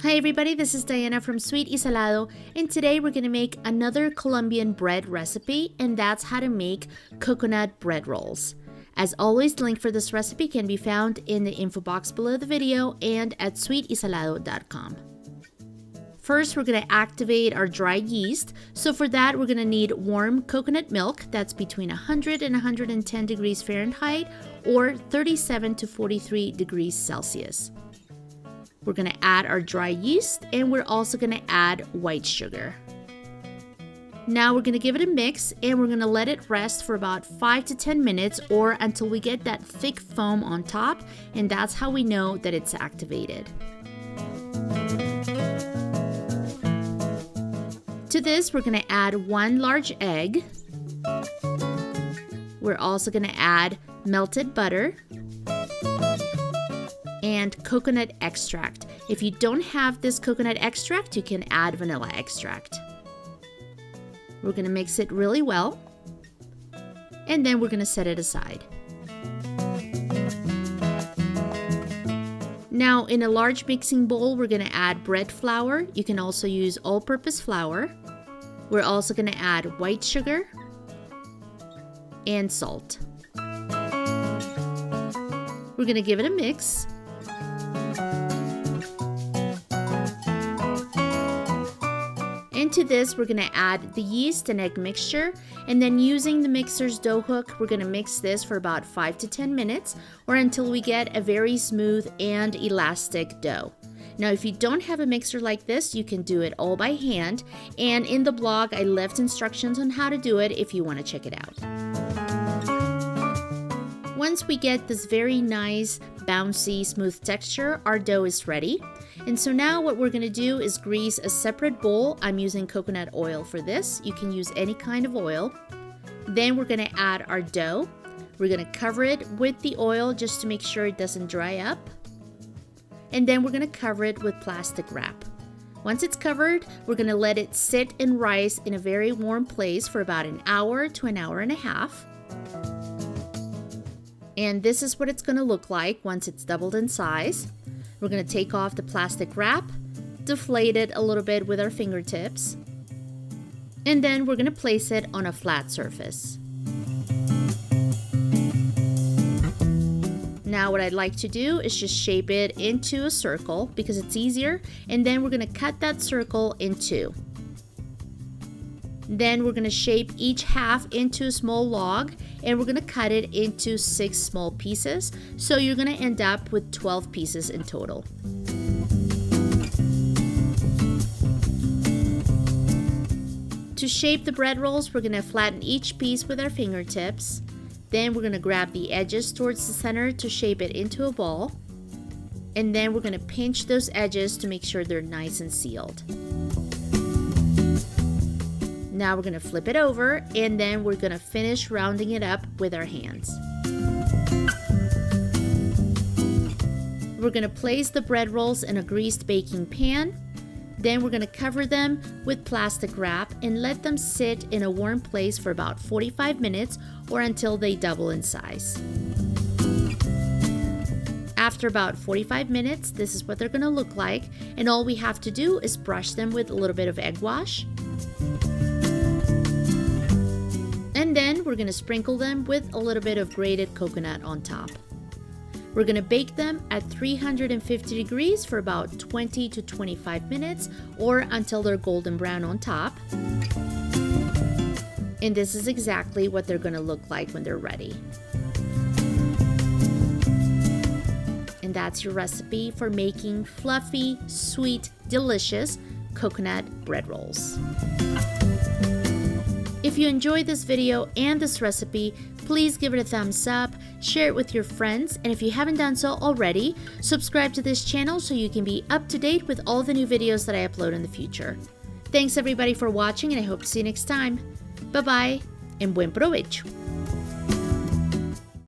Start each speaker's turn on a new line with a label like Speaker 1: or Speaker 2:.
Speaker 1: Hi everybody, this is Diana from SyS Salado, and today we're going to make another Colombian bread recipe, and that's how to make coconut bread rolls. As always, the link for this recipe can be found in the info box below the video and at syisalado.com. First, we're going to activate our dry yeast. So for that, we're going to need warm coconut milk that's between 100 and 110 degrees Fahrenheit or 37 to 43 degrees Celsius. We're going to add our dry yeast, and we're also going to add white sugar. Now we're going to give it a mix, and we're going to let it rest for about 5 to 10 minutes or until we get that thick foam on top, and that's how we know that it's activated. To this, we're going to add 1 large egg. We're also going to add melted butter and coconut extract. If you don't have this coconut extract, you can add vanilla extract. We're going to mix it really well, and then we're going to set it aside. Now, in a large mixing bowl, we're going to add bread flour. You can also use all-purpose flour. We're also going to add white sugar and salt. We're going to give it a mix. Into this, we're going to add the yeast and egg mixture, and then using the mixer's dough hook, we're going to mix this for about 5 to 10 minutes or until we get a very smooth and elastic dough. Now, if you don't have a mixer like this, you can do it all by hand, and in the blog, I left instructions on how to do it if you want to check it out. Once we get this very nice, bouncy, smooth texture, our dough is ready. And so now what we're going to do is grease a separate bowl. I'm using coconut oil for this. You can use any kind of oil. Then we're going to add our dough. We're going to cover it with the oil just to make sure it doesn't dry up. And then we're going to cover it with plastic wrap. Once it's covered, we're going to let it sit and rise in a very warm place for about an hour to an hour and a half. And this is what it's going to look like once it's doubled in size. We're going to take off the plastic wrap, deflate it a little bit with our fingertips, and then we're going to place it on a flat surface. Now what I'd like to do is just shape it into a circle because it's easier, and then we're going to cut that circle in 2. Then we're going to shape each half into a small log, and we're going to cut it into 6 small pieces. So you're going to end up with 12 pieces in total. To shape the bread rolls, we're going to flatten each piece with our fingertips. Then we're going to grab the edges towards the center to shape it into a ball. And then we're going to pinch those edges to make sure they're nice and sealed. Now we're going to flip it over, and then we're going to finish rounding it up with our hands. We're going to place the bread rolls in a greased baking pan. Then we're going to cover them with plastic wrap and let them sit in a warm place for about 45 minutes or until they double in size. After about 45 minutes, this is what they're going to look like, and all we have to do is brush them with a little bit of egg wash. And then we're going to sprinkle them with a little bit of grated coconut on top. We're going to bake them at 350 degrees for about 20 to 25 minutes or until they're golden brown on top. And this is exactly what they're going to look like when they're ready. And that's your recipe for making fluffy, sweet, delicious coconut bread rolls. If you enjoyed this video and this recipe, please give it a thumbs up, share it with your friends, and if you haven't done so already, subscribe to this channel so you can be up to date with all the new videos that I upload in the future. Thanks everybody for watching, and I hope to see you next time. Bye bye, and buen provecho.